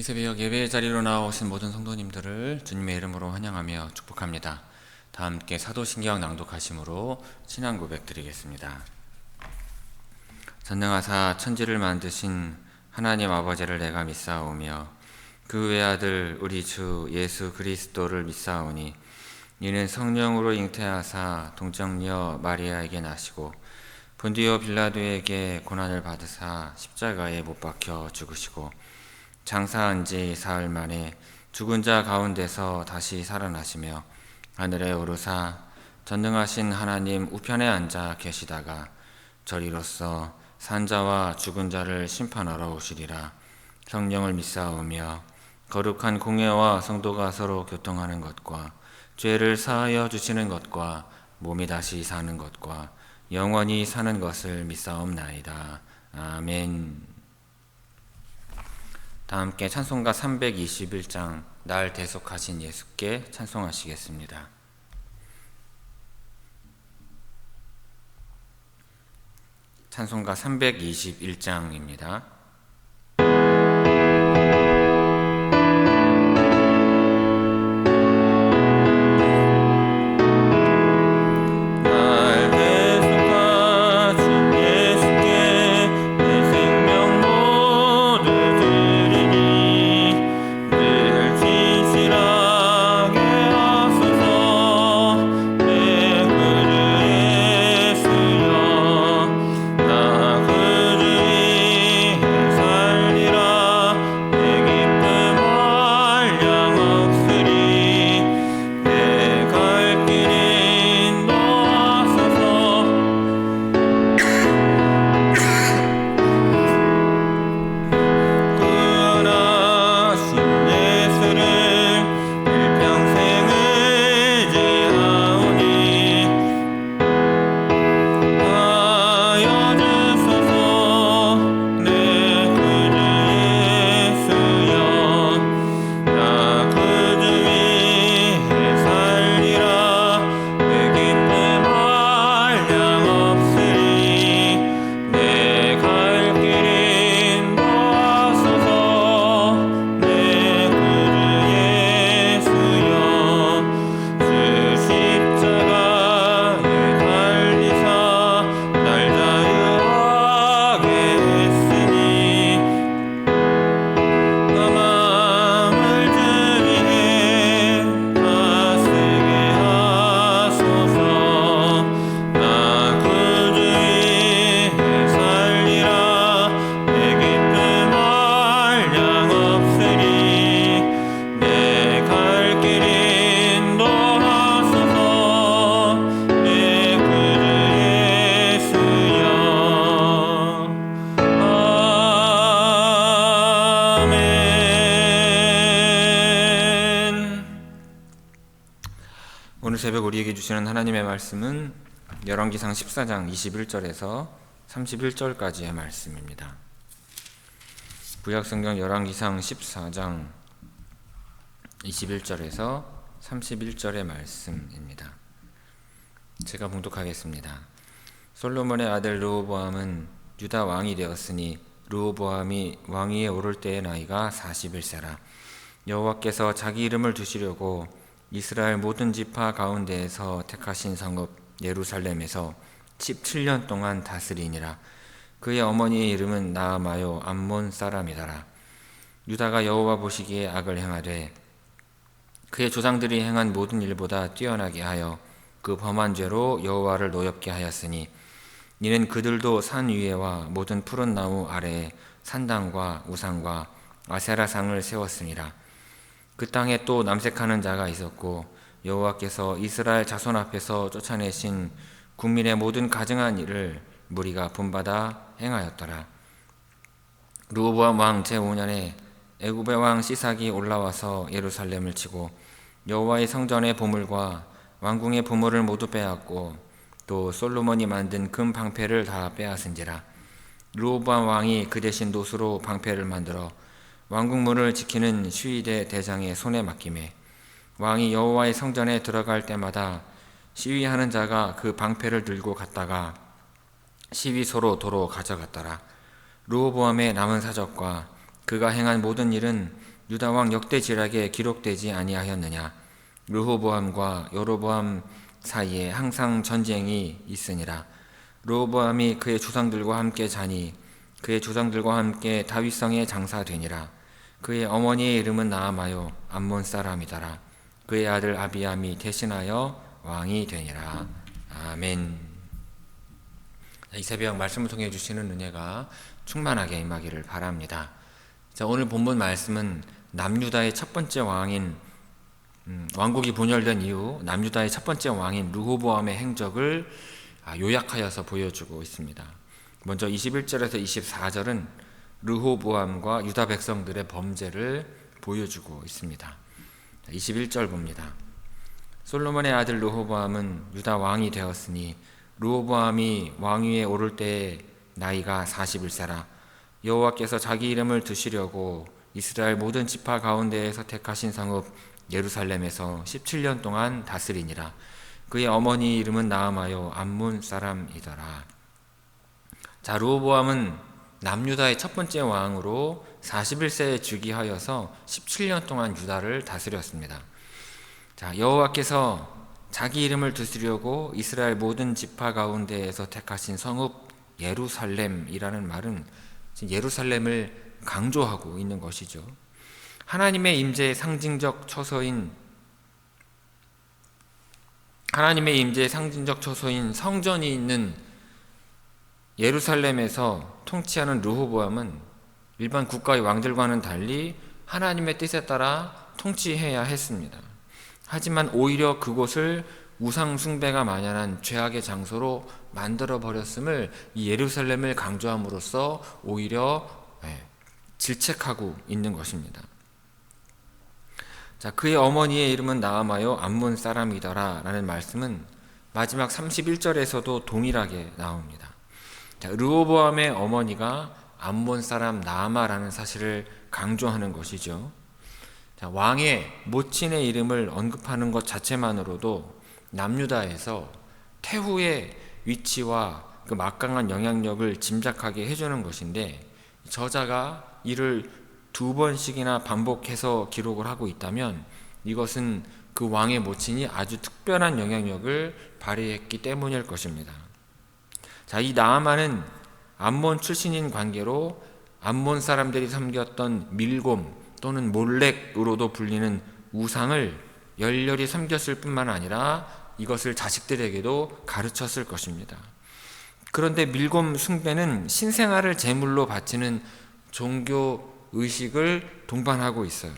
이 새벽 예배의 자리로 나오신 모든 성도님들을 주님의 이름으로 환영하며 축복합니다. 다 함께 사도신경 낭독하심으로 신앙 고백 드리겠습니다. 전능하사 천지를 만드신 하나님 아버지를 내가 믿사오며 그 외아들 우리 주 예수 그리스도를 믿사오니 이는 성령으로 잉태하사 동정녀 마리아에게 나시고 본디오 빌라도에게 고난을 받으사 십자가에 못 박혀 죽으시고 장사한 지 사흘 만에 죽은 자 가운데서 다시 살아나시며 하늘에 오르사 전능하신 하나님 우편에 앉아 계시다가 저리로서 산자와 죽은 자를 심판하러 오시리라. 성령을 믿사오며 거룩한 공예와 성도가 서로 교통하는 것과 죄를 사하여 주시는 것과 몸이 다시 사는 것과 영원히 사는 것을 믿사옵나이다. 아멘. 다 함께 찬송가 321장 날 대속하신 예수께 찬송하시겠습니다. 찬송가 321장입니다. 오늘 새벽 우리에게 주시는 하나님의 말씀은 열왕기상 14장 21절에서 31절까지의 말씀입니다. 구약성경 열왕기상 14장 21절에서 31절의 말씀입니다. 제가 봉독하겠습니다. 솔로몬의 아들 르호보암은 유다 왕이 되었으니 르호보암이 왕위에 오를 때의 나이가 41세라. 여호와께서 자기 이름을 두시려고 이스라엘 모든 지파 가운데에서 택하신 성읍 예루살렘에서 17년 동안 다스리니라. 그의 어머니의 이름은 나아마요 암몬 사람이더라. 유다가 여호와 보시기에 악을 행하되 그의 조상들이 행한 모든 일보다 뛰어나게 하여 그 범한 죄로 여호와를 노엽게 하였으니 이는 그들도 산 위에와 모든 푸른 나무 아래에 산당과 우상과 아세라상을 세웠으니라. 그 땅에 또 남색하는 자가 있었고 여호와께서 이스라엘 자손 앞에서 쫓아내신 국민의 모든 가증한 일을 무리가 본받아 행하였더라. 르호보암 왕 제5년에 애굽의 왕 시삭이 올라와서 예루살렘을 치고 여호와의 성전의 보물과 왕궁의 보물을 모두 빼앗고 또 솔로몬이 만든 금 방패를 다 빼앗은지라. 르호보암 왕이 그 대신 노수로 방패를 만들어 왕궁문을 지키는 시위대 대장의 손에 맡기매 왕이 여호와의 성전에 들어갈 때마다 시위하는 자가 그 방패를 들고 갔다가 시위소로 도로 가져갔더라. 르호보암의 남은 사적과 그가 행한 모든 일은 유다 왕 역대지략에 기록되지 아니하였느냐. 르호보암과 여로보암 사이에 항상 전쟁이 있으니라. 르호보암이 그의 조상들과 함께 자니 그의 조상들과 함께 다윗성에 장사되니라. 그의 어머니의 이름은 나아마요 암몬 사람이더라. 그의 아들 아비암이 대신하여 왕이 되니라. 아멘. 이 새벽 말씀을 통해 주시는 은혜가 충만하게 임하기를 바랍니다. 자, 오늘 본문 말씀은 남유다의 첫 번째 왕인 왕국이 분열된 이후 남유다의 첫 번째 왕인 르호보암의 행적을 요약하여서 보여주고 있습니다. 먼저 21절에서 24절은 르호보암과 유다 백성들의 범죄를 보여주고 있습니다. 21절 봅니다. 솔로몬의 아들 르호보암은 유다 왕이 되었으니 르호보암이 왕위에 오를 때에 나이가 41세라. 여호와께서 자기 이름을 두시려고 이스라엘 모든 지파 가운데에서 택하신 성읍 예루살렘에서 17년 동안 다스리니라. 그의 어머니 이름은 나아마요 암몬 사람이더라. 자, 르호보암은 남유다의 첫 번째 왕으로 41세에 즉위하여서 17년 동안 유다를 다스렸습니다. 자, 여호와께서 자기 이름을 두시려고 이스라엘 모든 지파 가운데에서 택하신 성읍 예루살렘이라는 말은 예루살렘을 강조하고 있는 것이죠. 하나님의 임재의 상징적 처소인 성전이 있는 예루살렘에서 통치하는 르호보암은 일반 국가의 왕들과는 달리 하나님의 뜻에 따라 통치해야 했습니다. 하지만 오히려 그곳을 우상 숭배가 만연한 죄악의 장소로 만들어 버렸음을 이 예루살렘을 강조함으로써 오히려 질책하고 있는 것입니다. 자, 그의 어머니의 이름은 나아마요 암몬 사람이더라 라는 말씀은 마지막 31절에서도 동일하게 나옵니다. 자, 르호보암의 어머니가 암몬 사람 나아마라는 사실을 강조하는 것이죠. 자, 왕의 모친의 이름을 언급하는 것 자체만으로도 남유다에서 태후의 위치와 그 막강한 영향력을 짐작하게 해주는 것인데, 저자가 이를 2번씩이나 반복해서 기록을 하고 있다면 이것은 그 왕의 모친이 아주 특별한 영향력을 발휘했기 때문일 것입니다. 자, 이 나아만은 암몬 출신인 관계로 암몬 사람들이 섬겼던 밀곰 또는 몰렉으로도 불리는 우상을 열렬히 섬겼을 뿐만 아니라 이것을 자식들에게도 가르쳤을 것입니다. 그런데 밀곰 숭배는 신생아를 제물로 바치는 종교 의식을 동반하고 있어요.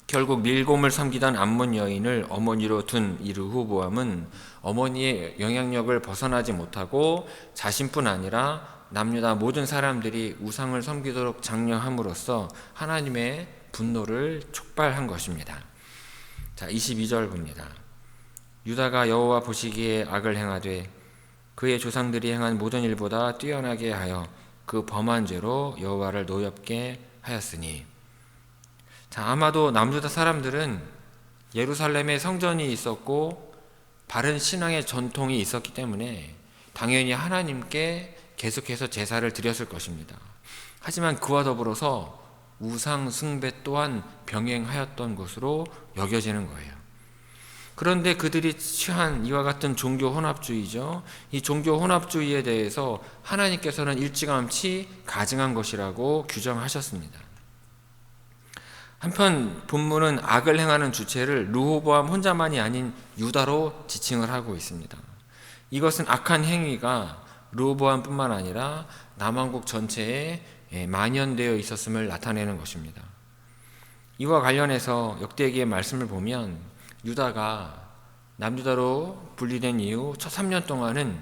결국 밀곰을 섬기던 암몬 여인을 어머니로 둔 이 르호보암은 어머니의 영향력을 벗어나지 못하고 자신뿐 아니라 남유다 모든 사람들이 우상을 섬기도록 장려함으로써 하나님의 분노를 촉발한 것입니다. 자, 22절 봅니다. 유다가 여호와 보시기에 악을 행하되 그의 조상들이 행한 모든 일보다 뛰어나게 하여 그 범한 죄로 여호와를 노엽게 하였으니. 자, 아마도 남유다 사람들은 예루살렘에 성전이 있었고 바른 신앙의 전통이 있었기 때문에 당연히 하나님께 계속해서 제사를 드렸을 것입니다. 하지만 그와 더불어서 우상 숭배 또한 병행하였던 것으로 여겨지는 거예요. 그런데 그들이 취한 이와 같은 종교 혼합주의죠. 이 종교 혼합주의에 대해서 하나님께서는 일찌감치 가증한 것이라고 규정하셨습니다. 한편 본문은 악을 행하는 주체를 르호보암 혼자만이 아닌 유다로 지칭을 하고 있습니다. 이것은 악한 행위가 르호보암뿐만 아니라 남왕국 전체에 만연되어 있었음을 나타내는 것입니다. 이와 관련해서 역대기의 말씀을 보면 유다가 남유다로 분리된 이후 첫 3년 동안은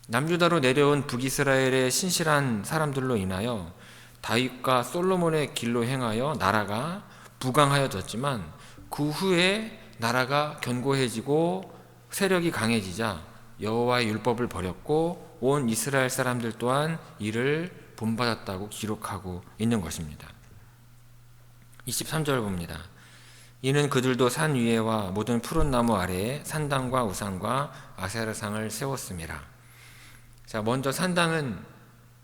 남유다로 내려온 북이스라엘의 신실한 사람들로 인하여 다윗과 솔로몬의 길로 행하여 나라가 부강하여졌지만 그 후에 나라가 견고해지고 세력이 강해지자 여호와의 율법을 버렸고 온 이스라엘 사람들 또한 이를 본받았다고 기록하고 있는 것입니다. 23절 봅니다. 이는 그들도 산 위에와 모든 푸른 나무 아래에 산당과 우상과 아세라상을 세웠음이라. 자, 먼저 산당은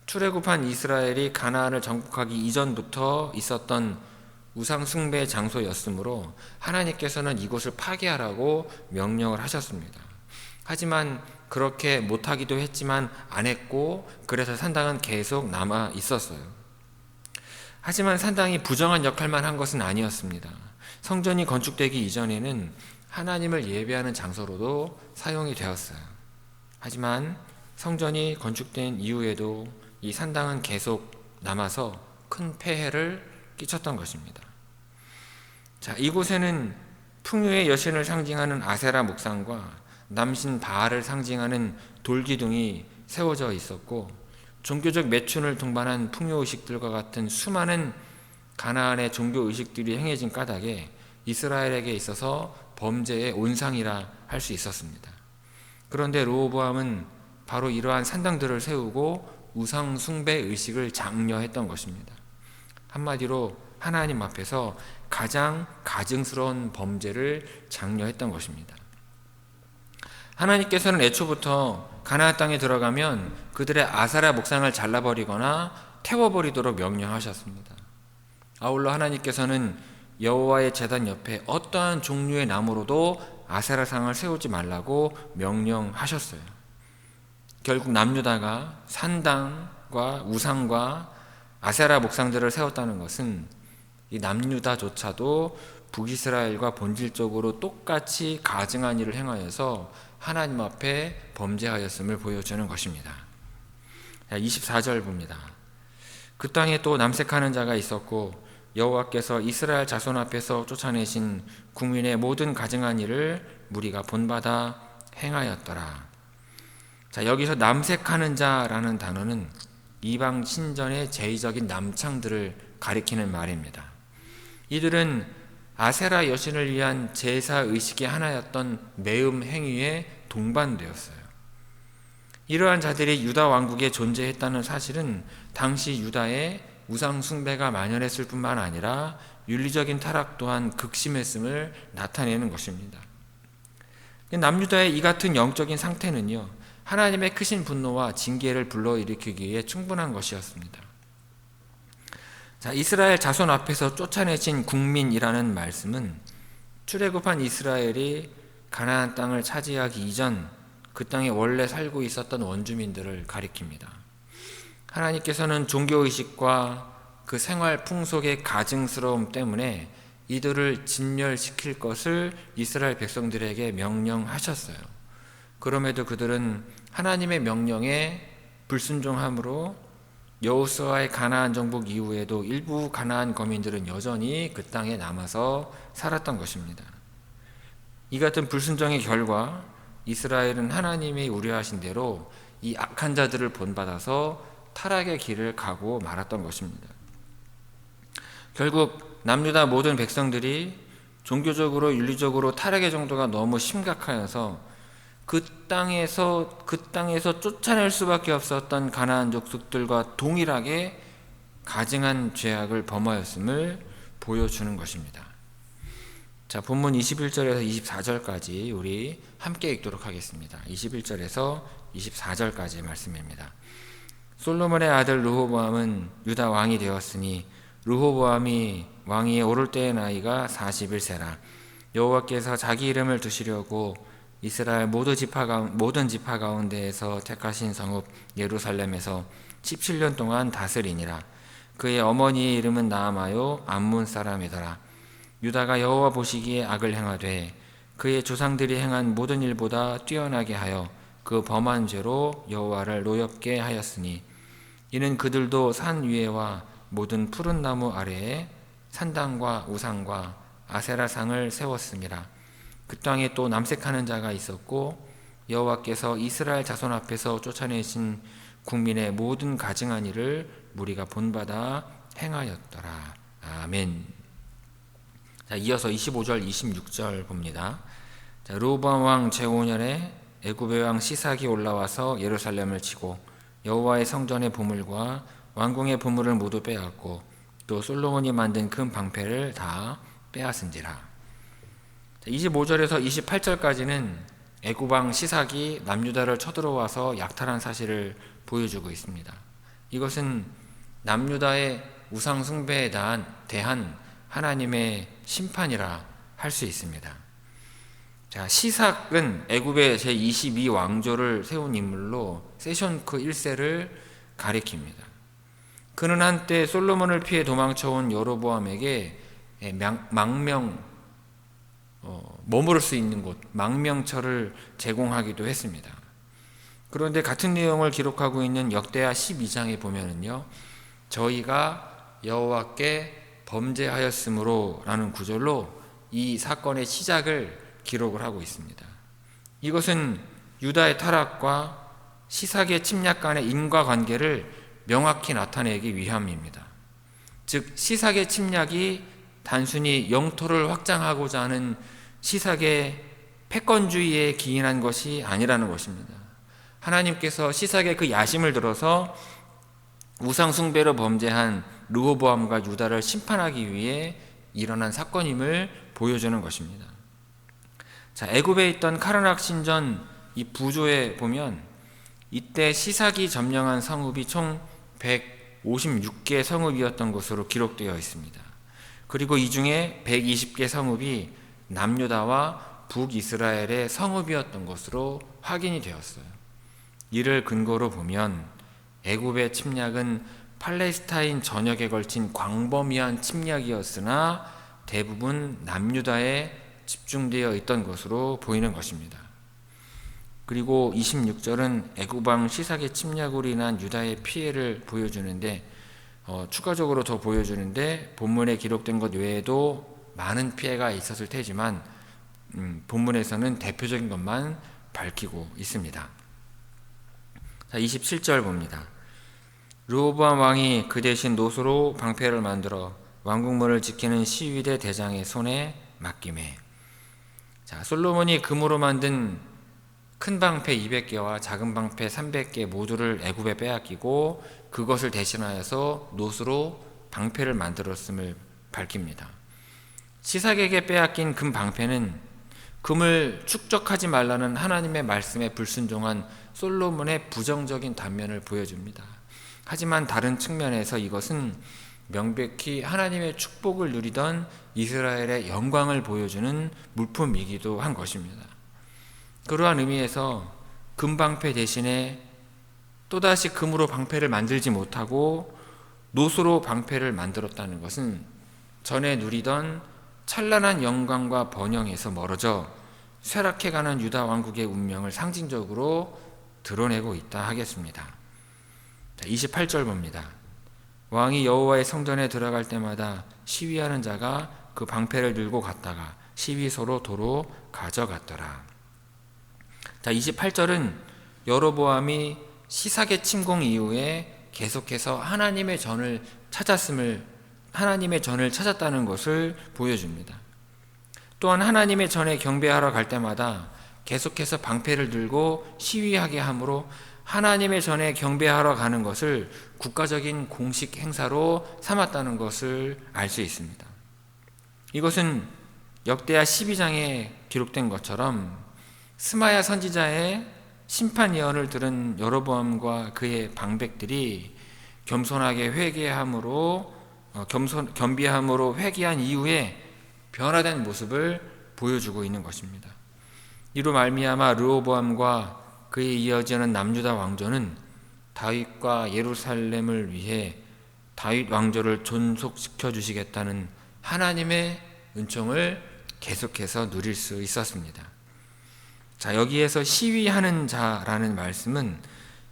출애굽한 이스라엘이 가나안을 정복하기 이전부터 있었던 우상 숭배 장소였으므로 하나님께서는 이곳을 파괴하라고 명령을 하셨습니다. 하지만 그렇게 못하기도 했지만 안 했고, 그래서 산당은 계속 남아 있었어요. 하지만 산당이 부정한 역할만 한 것은 아니었습니다. 성전이 건축되기 이전에는 하나님을 예배하는 장소로도 사용이 되었어요. 하지만 성전이 건축된 이후에도 이 산당은 계속 남아서 큰 폐해를 끼쳤던 것입니다. 자, 이곳에는 풍요의 여신을 상징하는 아세라 목상과 남신 바알을 상징하는 돌기둥이 세워져 있었고, 종교적 매춘을 동반한 풍요의식들과 같은 수많은 가나안의 종교의식들이 행해진 까닭에 이스라엘에게 있어서 범죄의 온상이라 할 수 있었습니다. 그런데 르호보암은 바로 이러한 산당들을 세우고 우상 숭배 의식을 장려했던 것입니다. 한마디로 하나님 앞에서 가장 가증스러운 범죄를 장려했던 것입니다. 하나님께서는 애초부터 가나안 땅에 들어가면 그들의 아세라 목상을 잘라버리거나 태워버리도록 명령하셨습니다. 아울러 하나님께서는 여호와의 제단 옆에 어떠한 종류의 나무로도 아세라상을 세우지 말라고 명령하셨어요. 결국 남유다가 산당과 우상과 아세라 목상들을 세웠다는 것은 이 남유다조차도 북이스라엘과 본질적으로 똑같이 가증한 일을 행하여서 하나님 앞에 범죄하였음을 보여주는 것입니다. 24절 봅니다. 그 땅에 또 남색하는 자가 있었고 여호와께서 이스라엘 자손 앞에서 쫓아내신 국민의 모든 가증한 일을 무리가 본받아 행하였더라. 자, 여기서 남색하는 자라는 단어는 이방 신전의 제의적인 남창들을 가리키는 말입니다. 이들은 아세라 여신을 위한 제사 의식의 하나였던 매음 행위에 동반되었어요. 이러한 자들이 유다 왕국에 존재했다는 사실은 당시 유다에 우상 숭배가 만연했을 뿐만 아니라 윤리적인 타락 또한 극심했음을 나타내는 것입니다. 남유다의 이 같은 영적인 상태는요, 하나님의 크신 분노와 징계를 불러일으키기에 충분한 것이었습니다. 자, 이스라엘 자손 앞에서 쫓아내신 국민이라는 말씀은 출애굽한 이스라엘이 가나안 땅을 차지하기 이전 그 땅에 원래 살고 있었던 원주민들을 가리킵니다. 하나님께서는 종교의식과 그 생활 풍속의 가증스러움 때문에 이들을 진멸시킬 것을 이스라엘 백성들에게 명령하셨어요. 그럼에도 그들은 하나님의 명령에 불순종함으로 여호수아의 가나안 정복 이후에도 일부 가나안 거민들은 여전히 그 땅에 남아서 살았던 것입니다. 이 같은 불순종의 결과 이스라엘은 하나님이 우려하신 대로 이 악한 자들을 본받아서 타락의 길을 가고 말았던 것입니다. 결국 남유다 모든 백성들이 종교적으로 윤리적으로 타락의 정도가 너무 심각하여서 그 땅에서 쫓아낼 수밖에 없었던 가나안 족속들과 동일하게 가증한 죄악을 범하였음을 보여주는 것입니다. 자, 본문 21절에서 24절까지 우리 함께 읽도록 하겠습니다. 21절에서 24절까지의 말씀입니다. 솔로몬의 아들 르호보암은 유다 왕이 되었으니 르호보암이 왕위에 오를 때의 나이가 41세라. 여호와께서 자기 이름을 두시려고 이스라엘 모든 지파 가운데에서 택하신 성읍 예루살렘에서 17년 동안 다스리니라. 그의 어머니의 이름은 나아마요 암몬 사람이더라. 유다가 여호와 보시기에 악을 행하되 그의 조상들이 행한 모든 일보다 뛰어나게 하여 그 범한 죄로 여호와를 노엽게 하였으니 이는 그들도 산 위에와 모든 푸른 나무 아래에 산당과 우상과 아세라상을 세웠음이라. 그 땅에 또 남색하는 자가 있었고 여호와께서 이스라엘 자손 앞에서 쫓아내신 국민의 모든 가증한 일을 무리가 본받아 행하였더라. 아멘. 자, 이어서 25절 26절 봅니다. 자, 르호보암 왕 제5년에 애굽의 왕 시삭이 올라와서 예루살렘을 치고 여호와의 성전의 보물과 왕궁의 보물을 모두 빼앗고 또 솔로몬이 만든 큰 방패를 다 빼앗은지라. 25절에서 28절까지는 애굽 왕 시삭이 남유다를 쳐들어와서 약탈한 사실을 보여주고 있습니다. 이것은 남유다의 우상 숭배에 대한 하나님의 심판이라 할 수 있습니다. 자, 시삭은 애굽의 제22왕조를 세운 인물로 세션크 1세를 가리킵니다. 그는 한때 솔로몬을 피해 도망쳐온 여로보암에게 머무를 수 있는 곳, 망명처를 제공하기도 했습니다. 그런데 같은 내용을 기록하고 있는 역대하 12장에 보면은요, 저희가 여호와께 범죄하였으므로 라는 구절로 이 사건의 시작을 기록을 하고 있습니다. 이것은 유다의 타락과 시삭의 침략 간의 인과관계를 명확히 나타내기 위함입니다. 즉 시삭의 침략이 단순히 영토를 확장하고자 하는 시삭의 패권주의에 기인한 것이 아니라는 것입니다. 하나님께서 시삭의 그 야심을 들어서 우상 숭배로 범죄한 르호보암과 유다를 심판하기 위해 일어난 사건임을 보여주는 것입니다. 자, 애굽에 있던 카르낙 신전 이 부조에 보면 이때 시삭이 점령한 성읍이 총 156개 성읍이었던 것으로 기록되어 있습니다. 그리고 이 중에 120개 성읍이 남유다와 북이스라엘의 성읍이었던 것으로 확인이 되었어요. 이를 근거로 보면 애굽의 침략은 팔레스타인 전역에 걸친 광범위한 침략이었으나 대부분 남유다에 집중되어 있던 것으로 보이는 것입니다. 그리고 26절은 애굽왕 시삭의 침략으로 인한 유다의 피해를 보여주는데 추가적으로 더 보여주는데 본문에 기록된 것 외에도 많은 피해가 있었을 테지만 본문에서는 대표적인 것만 밝히고 있습니다. 자, 27절 봅니다. 르호보암 왕이 그 대신 노소로 방패를 만들어 왕궁문을 지키는 시위대 대장의 손에 맡기매. 자, 솔로몬이 금으로 만든 큰 방패 200개와 작은 방패 300개 모두를 애굽에 빼앗기고 그것을 대신하여서 노수로 방패를 만들었음을 밝힙니다. 시삭에게 빼앗긴 금 방패는 금을 축적하지 말라는 하나님의 말씀에 불순종한 솔로몬의 부정적인 단면을 보여줍니다. 하지만 다른 측면에서 이것은 명백히 하나님의 축복을 누리던 이스라엘의 영광을 보여주는 물품이기도 한 것입니다. 그러한 의미에서 금방패 대신에 또다시 금으로 방패를 만들지 못하고 노수로 방패를 만들었다는 것은 전에 누리던 찬란한 영광과 번영에서 멀어져 쇠락해가는 유다 왕국의 운명을 상징적으로 드러내고 있다 하겠습니다. 28절 봅니다. 왕이 여호와의 성전에 들어갈 때마다 시위하는 자가 그 방패를 들고 갔다가 시위소로 도로 가져갔더라. 자, 28절은 여로보암이 시삭의 침공 이후에 계속해서 하나님의 전을 찾았다는 것을 보여줍니다. 또한 하나님의 전에 경배하러 갈 때마다 계속해서 방패를 들고 시위하게 하므로 하나님의 전에 경배하러 가는 것을 국가적인 공식 행사로 삼았다는 것을 알 수 있습니다. 이것은 역대하 12장에 기록된 것처럼 스마야 선지자의 심판 예언을 들은 여로보암과 그의 방백들이 겸비함으로 회개한 이후에 변화된 모습을 보여주고 있는 것입니다. 이로 말미암아 르호보암과 그에 이어지는 남유다 왕조는 다윗과 예루살렘을 위해 다윗 왕조를 존속시켜 주시겠다는 하나님의 은총을 계속해서 누릴 수 있었습니다. 자, 여기에서 시위하는 자라는 말씀은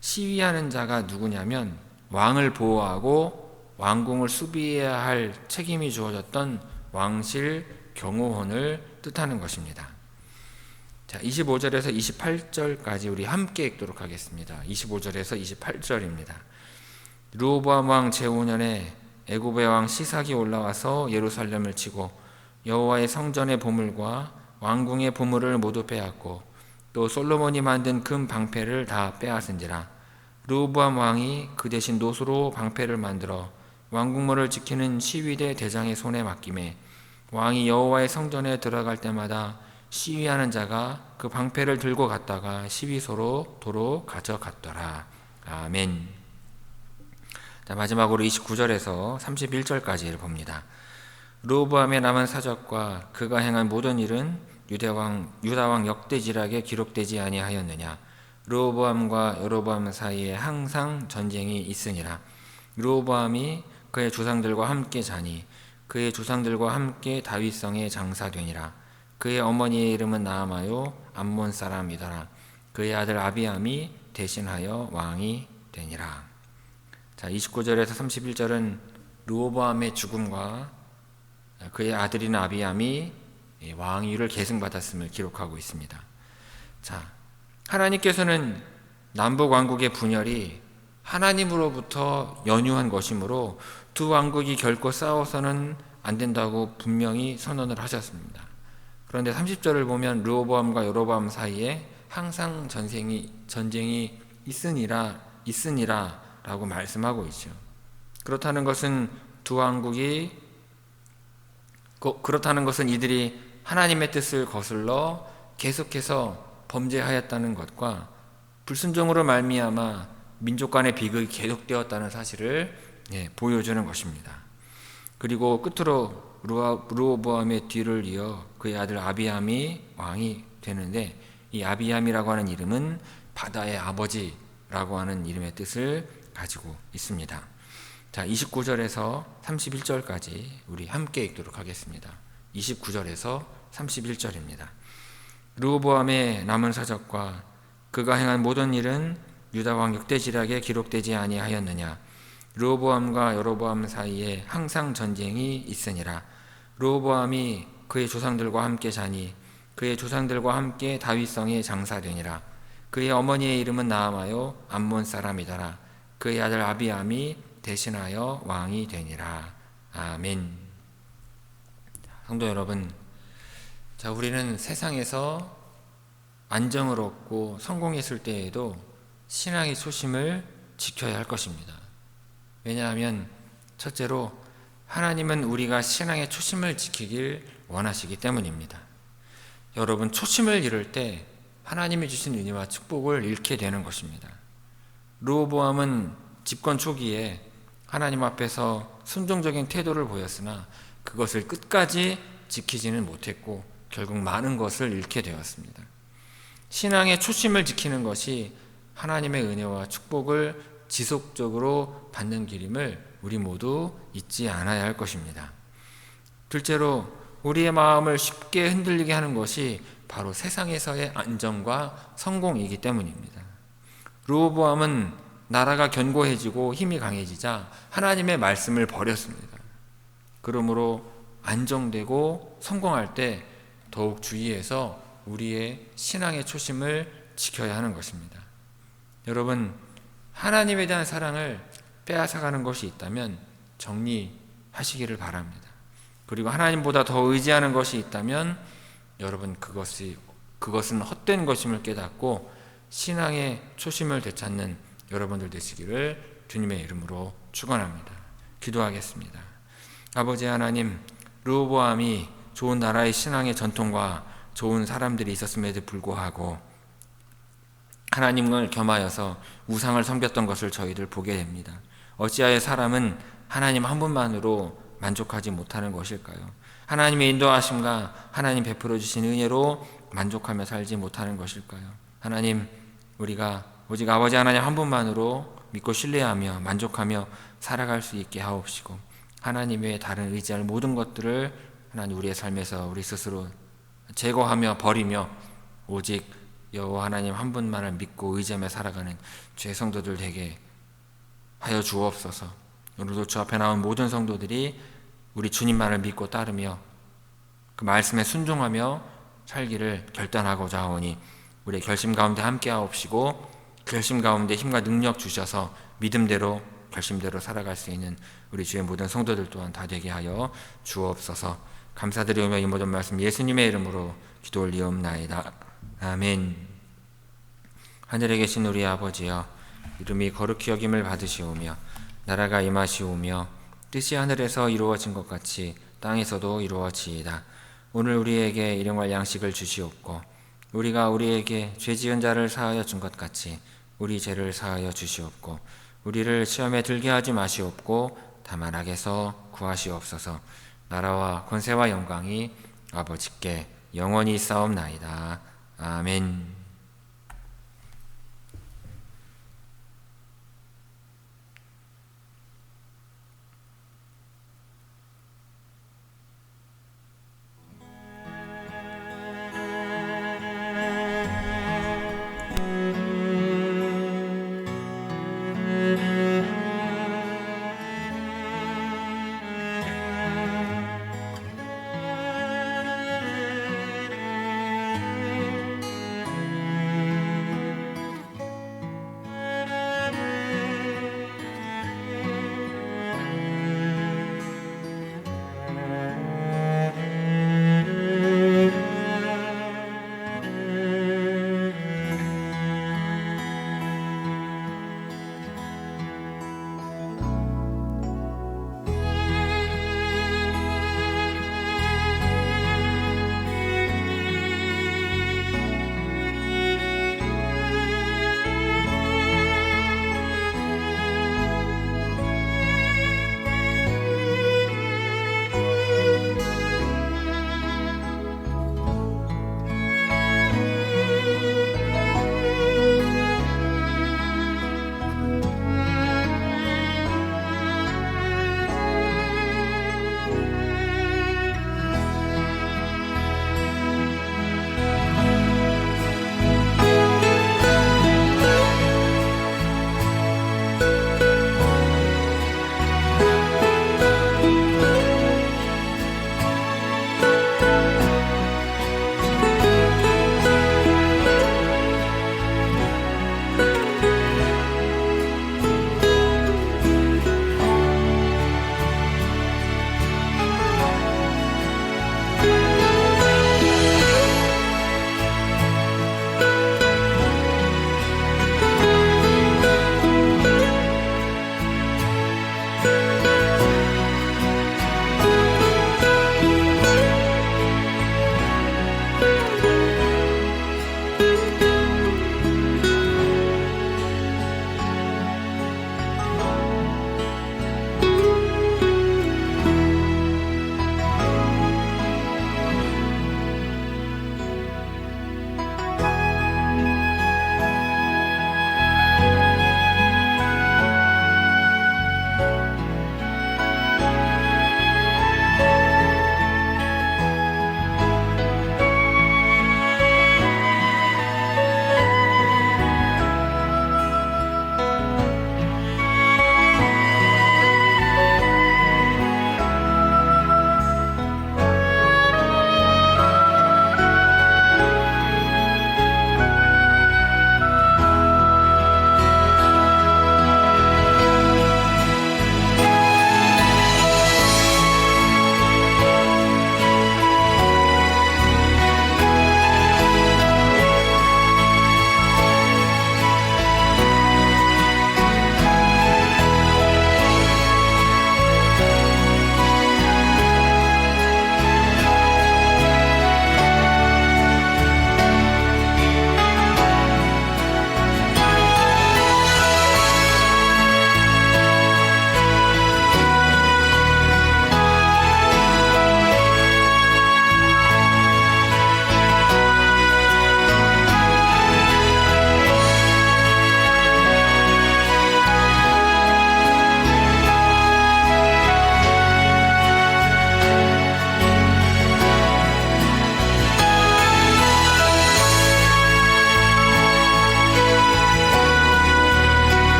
시위하는 자가 누구냐면 왕을 보호하고 왕궁을 수비해야 할 책임이 주어졌던 왕실 경호원을 뜻하는 것입니다. 자, 25절에서 28절까지 우리 함께 읽도록 하겠습니다. 25절에서 28절입니다. 르호보암 왕 제5년에 애굽의 왕 시삭이 올라와서 예루살렘을 치고 여호와의 성전의 보물과 왕궁의 보물을 모두 빼앗고 또 솔로몬이 만든 금 방패를 다 빼앗은지라. 르호보암 왕이 그 대신 노수로 방패를 만들어 왕궁문을 지키는 시위대 대장의 손에 맡기매 왕이 여호와의 성전에 들어갈 때마다 시위하는 자가 그 방패를 들고 갔다가 시위소로 도로 가져갔더라. 아멘. 마지막으로 29절에서 31절까지를 봅니다. 르호보암의 남은 사적과 그가 행한 모든 일은 유다왕 역대지락에 기록되지 아니하였느냐. 르호보암과 여로보암 사이에 항상 전쟁이 있으니라. 르호보암이 그의 조상들과 함께 자니 그의 조상들과 함께 다윗성에 장사되니라. 그의 어머니의 이름은 나아마요 암몬 사람이더라. 그의 아들 아비암이 대신하여 왕이 되니라. 29절에서 31절은 르호보암의 죽음과 그의 아들인 아비암이 왕위를 계승받았음을 기록하고 있습니다. 하나님께서는 남북 왕국의 분열이 하나님으로부터 연유한 것이므로 두 왕국이 결코 싸워서는 안 된다고 분명히 선언을 하셨습니다. 그런데 30절을 보면 르호보암과 여로보암 사이에 항상 전쟁이 있으니라 라고 말씀하고 있죠. 그렇다는 것은 이들이 하나님의 뜻을 거슬러 계속해서 범죄하였다는 것과 불순종으로 말미암아 민족 간의 비극이 계속되었다는 사실을 보여주는 것입니다. 그리고 끝으로 르호보암의 뒤를 이어 그의 아들 아비암이 왕이 되는데, 이 아비암이라고 하는 이름은 바다의 아버지라고 하는 이름의 뜻을 가지고 있습니다. 29절에서 31절까지 우리 함께 읽도록 하겠습니다. 29절에서 31절입니다. 르호보암의 남은 사적과 그가 행한 모든 일은 유다왕 역대지락에 기록되지 아니하였느냐. 르호보암과 여로보암 사이에 항상 전쟁이 있으니라. 르호보암이 그의 조상들과 함께 자니 그의 조상들과 함께 다윗성에 장사되니라. 그의 어머니의 이름은 나아마요 암몬 사람이더라. 그의 아들 아비암이 대신하여 왕이 되니라. 아멘. 성도 여러분, 우리는 세상에서 안정을 얻고 성공했을 때에도 신앙의 초심을 지켜야 할 것입니다. 왜냐하면 첫째로 하나님은 우리가 신앙의 초심을 지키길 원하시기 때문입니다. 여러분, 초심을 잃을 때 하나님이 주신 은혜와 축복을 잃게 되는 것입니다. 르호보암은 집권 초기에 하나님 앞에서 순종적인 태도를 보였으나 그것을 끝까지 지키지는 못했고 결국 많은 것을 잃게 되었습니다. 신앙의 초심을 지키는 것이 하나님의 은혜와 축복을 지속적으로 받는 길임을 우리 모두 잊지 않아야 할 것입니다. 둘째로 우리의 마음을 쉽게 흔들리게 하는 것이 바로 세상에서의 안정과 성공이기 때문입니다. 르호보암은 나라가 견고해지고 힘이 강해지자 하나님의 말씀을 버렸습니다. 그러므로 안정되고 성공할 때 더욱 주의해서 우리의 신앙의 초심을 지켜야 하는 것입니다. 여러분, 하나님에 대한 사랑을 빼앗아가는 것이 있다면 정리하시기를 바랍니다. 그리고 하나님보다 더 의지하는 것이 있다면 여러분, 그것은 헛된 것임을 깨닫고 신앙의 초심을 되찾는 여러분들 되시기를 주님의 이름으로 축원합니다. 기도하겠습니다. 아버지 하나님, 르호보암이 좋은 나라의 신앙의 전통과 좋은 사람들이 있었음에도 불구하고 하나님을 겸하여서 우상을 섬겼던 것을 저희들 보게 됩니다. 어찌하여 사람은 하나님 한 분만으로 만족하지 못하는 것일까요? 하나님의 인도하심과 하나님 베풀어 주신 은혜로 만족하며 살지 못하는 것일까요? 하나님, 우리가 오직 아버지 하나님 한 분만으로 믿고 신뢰하며 만족하며 살아갈 수 있게 하옵시고, 하나님 외에 다른 의지할 모든 것들을 하나님 우리의 삶에서 우리 스스로 제거하며 버리며 오직 여호와 하나님 한 분만을 믿고 의지하며 살아가는 죄 성도들 되게 하여 주옵소서. 오늘도 주 앞에 나온 모든 성도들이 우리 주님만을 믿고 따르며 그 말씀에 순종하며 살기를 결단하고자 하오니 우리의 결심 가운데 함께 하옵시고 결심 가운데 힘과 능력 주셔서 믿음대로 결심대로 살아갈 수 있는 우리 주의 모든 성도들 또한 다 되게 하여 주옵소서. 감사드리오며 이 모든 말씀 예수님의 이름으로 기도 올리옵나이다. 아멘. 하늘에 계신 우리 아버지여, 이름이 거룩히 여김을 받으시오며 나라가 임하시오며 뜻이 하늘에서 이루어진 것 같이 땅에서도 이루어지이다. 오늘 우리에게 일용할 양식을 주시옵고 우리가 우리에게 죄 지은 자를 사하여 준 것 같이 우리 죄를 사하여 주시옵고 우리를 시험에 들게 하지 마시옵고 다만 악에서 구하시옵소서. 나라와 권세와 영광이 아버지께 영원히 있사옵나이다. 아멘.